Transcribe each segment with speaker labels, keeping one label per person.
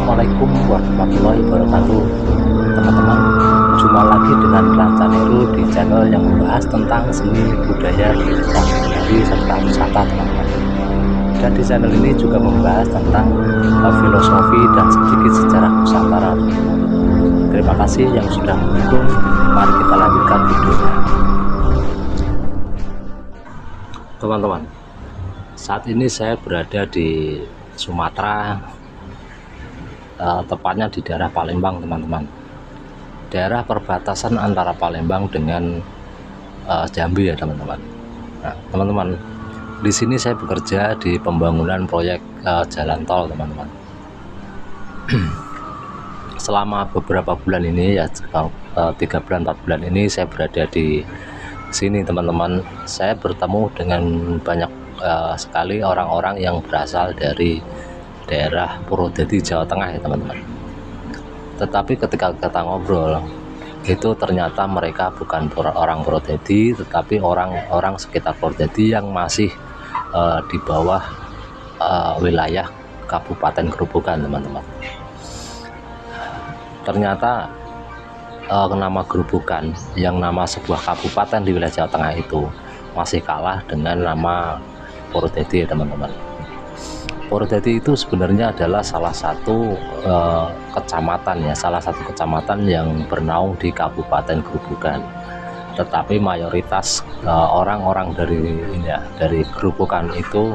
Speaker 1: Assalamualaikum warahmatullahi wabarakatuh, teman-teman. Jumpa lagi dengan Rancaneru di channel yang membahas tentang seni budaya tradisi serta wisata, teman-teman. Dan di channel ini juga membahas tentang filosofi dan sedikit sejarah Nusantara. Terima kasih yang sudah mendukung. Mari kita lanjutkan videonya, teman-teman. Saat ini saya berada di Sumatera, tepatnya di daerah Palembang, teman-teman. Daerah perbatasan antara Palembang dengan Jambi ya, teman-teman. Nah, teman-teman, di sini saya bekerja di pembangunan proyek jalan tol, teman-teman. Selama beberapa bulan ini ya, 3 bulan 4 bulan ini saya berada di sini, teman-teman. Saya bertemu dengan banyak sekali orang-orang yang berasal dari daerah Purwodadi, Jawa Tengah ya, teman-teman. Tetapi ketika kita ngobrol, itu ternyata mereka bukan orang Purwodadi, tetapi orang-orang sekitar Purwodadi yang masih di bawah wilayah Kabupaten Grobogan, teman-teman. Ternyata nama Grobogan yang nama sebuah kabupaten di wilayah Jawa Tengah itu masih kalah dengan nama Purwodadi ya, teman-teman. Purwodadi itu sebenarnya adalah salah satu kecamatan ya, salah satu kecamatan yang bernaung di Kabupaten Grobogan. Tetapi mayoritas orang-orang dari Grobogan itu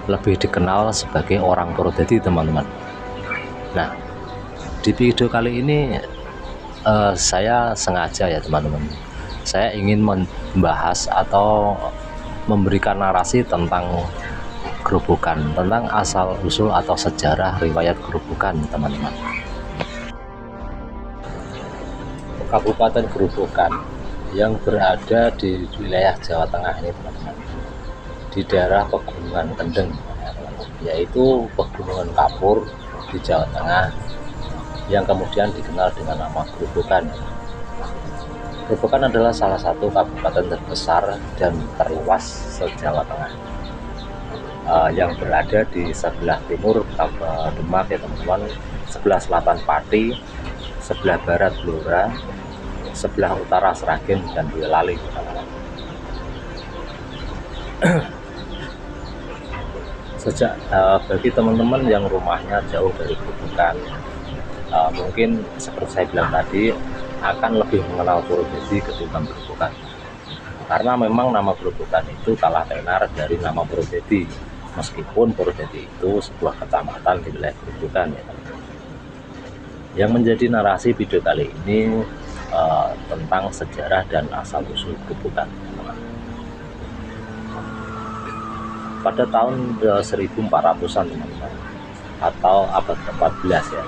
Speaker 1: lebih dikenal sebagai orang Purwodadi, teman-teman. Nah, di video kali ini saya sengaja ya, teman-teman, saya ingin membahas atau memberikan narasi tentang Grobogan, tentang asal usul atau sejarah riwayat Grobogan, teman-teman. Kabupaten Grobogan yang berada di wilayah Jawa Tengah ini, teman-teman, di daerah Pegunungan Kendeng, yaitu Pegunungan Kapur di Jawa Tengah, yang kemudian dikenal dengan nama Grobogan. Grobogan adalah salah satu kabupaten terbesar dan terluas se-Jawa Tengah, yang berada di sebelah timur Demak ya, teman-teman, sebelah selatan Pati, sebelah barat Blora, sebelah utara Sragen dan Boyolali. Bagi teman-teman yang rumahnya jauh dari Grobogan, mungkin seperti saya bilang tadi, akan lebih mengenal Purwodadi ketimbang Grobogan, karena memang nama Grobogan itu kalah tenar dari nama Purwodadi, meskipun Purwodadi itu sebuah kecamatan di wilayah Grobogan ya. Yang menjadi narasi video kali ini tentang sejarah dan asal usul Grobogan. Pada tahun 1400-an, teman-teman, atau abad ke-14 ya,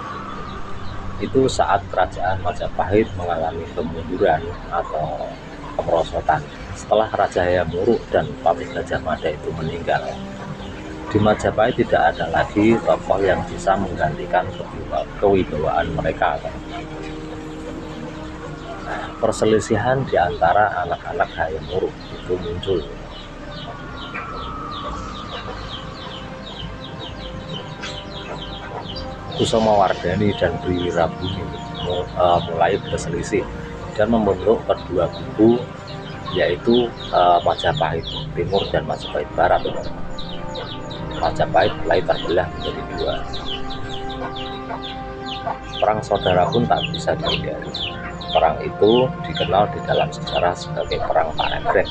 Speaker 1: itu saat kerajaan Majapahit mengalami kemunduran atau kemerosotan setelah Raja Hayam Wuruk dan Patih Gajah Mada itu meninggal. Di Majapahit tidak ada lagi tokoh yang bisa menggantikan kewibawaan mereka. Perselisihan di antara anak-anak Hayam Wuruk itu muncul. Kusumawardhani dan Dwirabumi mulai berselisih dan membentuk kedua kubu, yaitu Majapahit Timur dan Majapahit Barat. Majapahit mulai terbelah menjadi dua. Perang saudara pun tak bisa dihindari. Perang itu dikenal di dalam sejarah sebagai Perang Paregreg.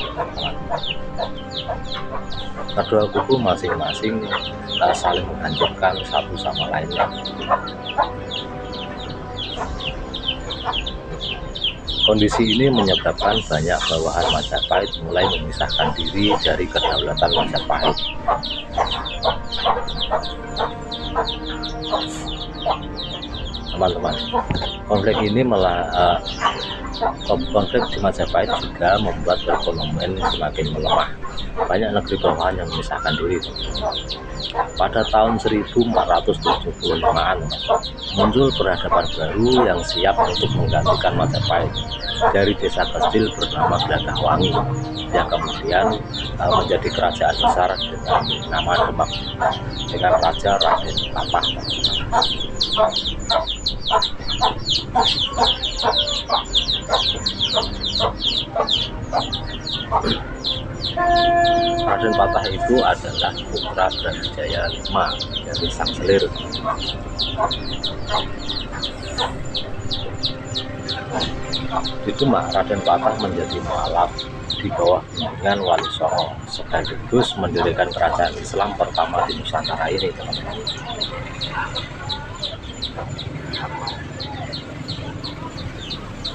Speaker 1: Kedua kubu masing-masing saling menghancurkan satu sama lainnya. Kondisi ini menyebabkan banyak bawahan Majapahit mulai memisahkan diri dari kedaulatan Majapahit. Teman-teman, konflik di Majapahit juga membuat perekonomian semakin melemah. Banyak negeri bawahan yang memisahkan diri. Pada tahun 1475-an muncul peradaban baru yang siap untuk menggantikan Majapahit dari desa kecil bernama Gelagahwangi yang kemudian menjadi kerajaan besar dengan nama Demak dengan Raja Raden Patah. Raden Patah itu adalah putra Brawijaya V dari Sang Selir. Di Demak, Raden Patah menjadi mualaf di bawah bimbingan Wali Songo sekaligus mendirikan kerajaan Islam pertama di Nusantara ini, teman-teman.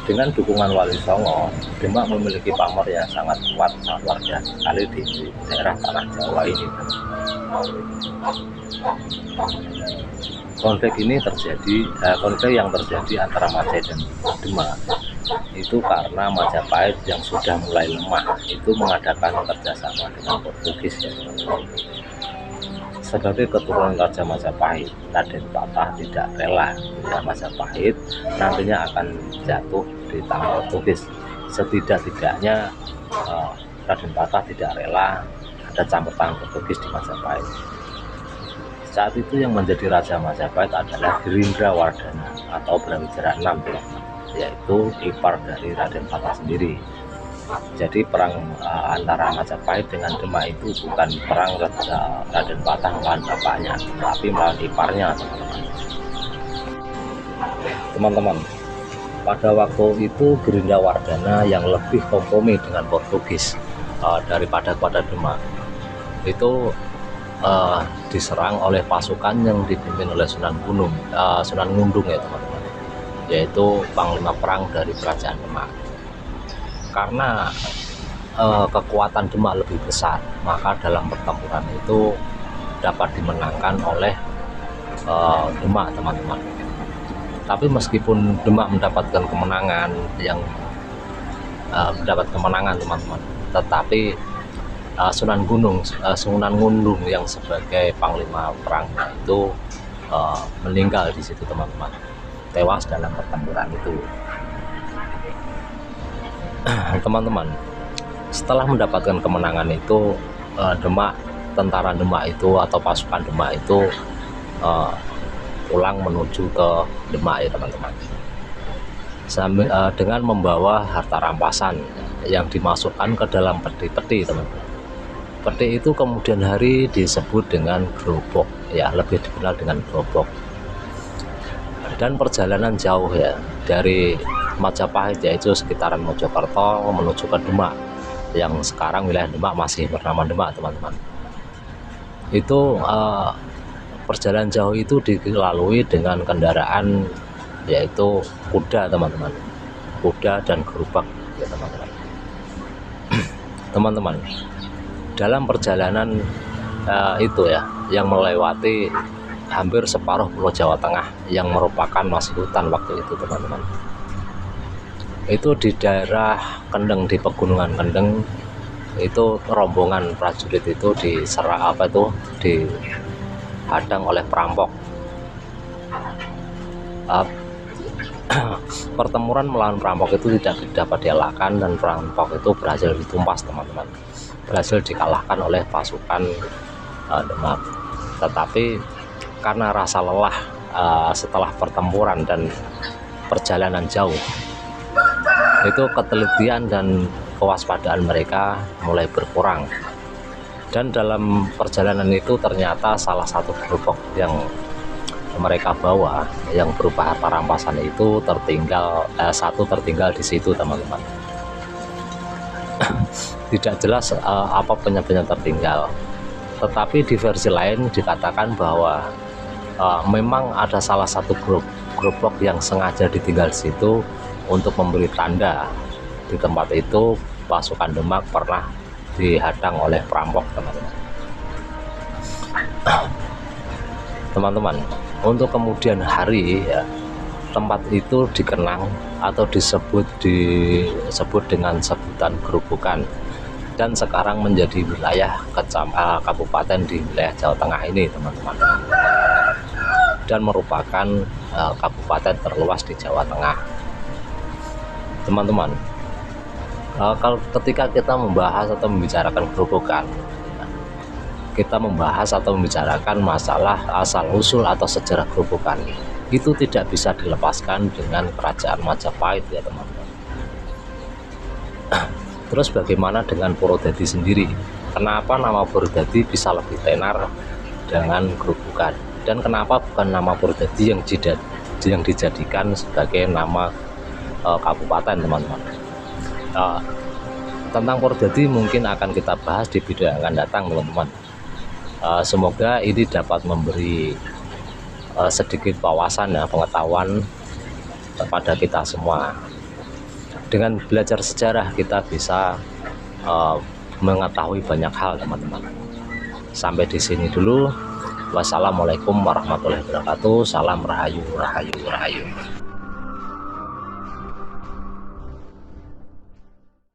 Speaker 1: Dengan dukungan Wali Songo, Demak memiliki pamor yang sangat kuat, sangat luar biasa sekali di daerah tanah Jawa ini. Konflik yang terjadi antara Majapahit dan Demak itu karena Majapahit yang sudah mulai lemah itu mengadakan kerjasama dengan Portugis, ya. Sebagai keturunan Raja Majapahit, Raden Patah tidak rela bila Majapahit nantinya akan jatuh di tangan Portugis. Setidak-tidaknya Raden Patah tidak rela ada campur tangan Portugis di Majapahit. Saat itu yang menjadi Raja Majapahit adalah Girindrawardhana atau Brawijaya VI, yaitu ipar dari Raden Patah sendiri. Jadi perang antara Majapahit dengan Demak itu bukan perang Raden Patah melawan bapaknya, tapi melawan iparnya, teman-teman. Pada waktu itu Girindrawardhana yang lebih kompromi dengan Portugis daripada Demak itu diserang oleh pasukan yang dipimpin oleh Sunan Ngundung, ya teman-teman, yaitu panglima perang dari kerajaan Demak. Karena kekuatan Demak lebih besar, maka dalam pertempuran itu dapat dimenangkan oleh Demak, teman-teman. Tapi meskipun Demak mendapatkan kemenangan teman-teman, tetapi Sunan Ngundung yang sebagai panglima perang itu meninggal di situ, teman-teman, tewas dalam pertempuran itu. Teman-teman, setelah mendapatkan kemenangan itu, tentara Demak itu atau pasukan Demak itu pulang menuju ke Demak, ya teman-teman, dengan membawa harta rampasan yang dimasukkan ke dalam peti-peti, teman-teman. Peti itu kemudian hari disebut dengan gerobok, ya, lebih dikenal dengan gerobok. Dan perjalanan jauh, ya, dari Majapahit, yaitu sekitaran Mojokerto menuju ke Demak, yang sekarang wilayah Demak masih bernama Demak, teman-teman. Itu perjalanan jauh itu dilalui dengan kendaraan, yaitu kuda, teman-teman, kuda dan gerobak, ya teman-teman. Teman-teman, dalam perjalanan itu, ya, yang melewati hampir separuh Pulau Jawa Tengah yang merupakan masih hutan waktu itu, teman-teman. Itu di daerah Kendeng, di pegunungan Kendeng, itu rombongan prajurit itu dihadang oleh perampok. Pertempuran melawan perampok itu tidak dapat dielakkan dan perampok itu berhasil ditumpas, teman-teman, berhasil dikalahkan oleh pasukan Demak. Tetapi karena rasa lelah setelah pertempuran dan perjalanan jauh, itu ketelitian dan kewaspadaan mereka mulai berkurang. Dan dalam perjalanan itu ternyata salah satu gerobak yang mereka bawa yang berupa harta rampasan itu tertinggal di situ, teman-teman. Tidak jelas apa penyebabnya tertinggal, tetapi di versi lain dikatakan bahwa memang ada salah satu gerobak yang sengaja ditinggal di situ untuk memberi tanda di tempat itu pasukan Demak pernah dihadang oleh perampok, teman-teman. Teman-teman, untuk kemudian hari, ya, tempat itu dikenang atau disebut dengan sebutan Gerobokan, dan sekarang menjadi wilayah kabupaten di wilayah Jawa Tengah ini, teman-teman, dan merupakan kabupaten terluas di Jawa Tengah. Teman-teman, kalau ketika kita membahas atau membicarakan Gerobokan, kita membahas atau membicarakan masalah asal-usul atau sejarah Grobogan, itu tidak bisa dilepaskan dengan kerajaan Majapahit ya teman-teman. Terus bagaimana dengan Purwodadi sendiri? Kenapa nama Purwodadi bisa lebih tenar dengan Grobogan? Dan kenapa bukan nama Purwodadi yang dijadikan sebagai nama kabupaten teman-teman? Tentang Purwodadi mungkin akan kita bahas di video yang akan datang teman-teman. Semoga ini dapat memberi sedikit wawasan ya, pengetahuan kepada kita semua. Dengan belajar sejarah kita bisa mengetahui banyak hal teman-teman. Sampai di sini dulu. Wassalamualaikum warahmatullahi wabarakatuh. Salam rahayu, rahayu, rahayu.